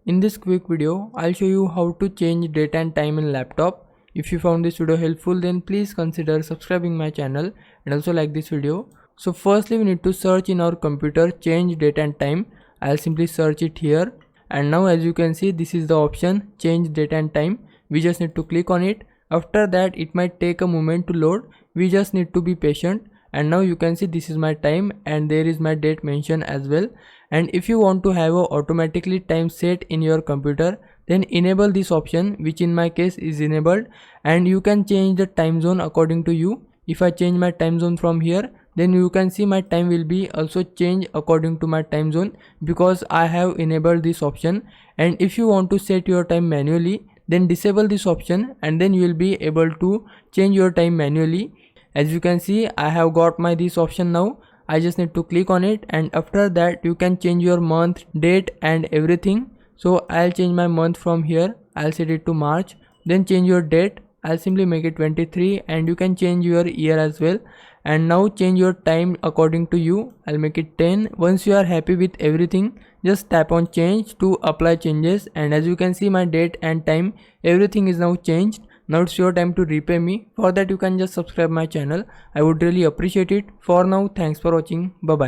In this quick video, I'll show you how to change date and time in laptop. If you found this video helpful, then please consider subscribing my channel and also like this video. So firstly, we need to search in our computer change date and time. I'll simply search it here, and now as you can see, this is the option change date and time. We just need to click on it. After that, it might take a moment to load. We just need to be patient. And now you can see this is my time and there is my date mentioned as well. And if you want to have a automatically time set in your computer, then enable this option, which in my case is enabled, and you can change the time zone according to you. If I change my time zone from here, then you can see my time will be also changed according to my time zone because I have enabled this option. And if you want to set your time manually, then disable this option and then you will be able to change your time manually. As you can see, I have got my this option now. I just need to click on it, and after that you can change your month, date and everything. So I'll change my month from here. I'll set it to March. Then change your date. I'll simply make it 23, and you can change your year as well. And now change your time according to you. I'll make it 10. Once you are happy with everything, just tap on change to apply changes, and as you can see my date and time, everything is now changed. Now it's your time to repay me. For that you can just subscribe my channel. I would really appreciate it. For now, thanks for watching. Bye bye.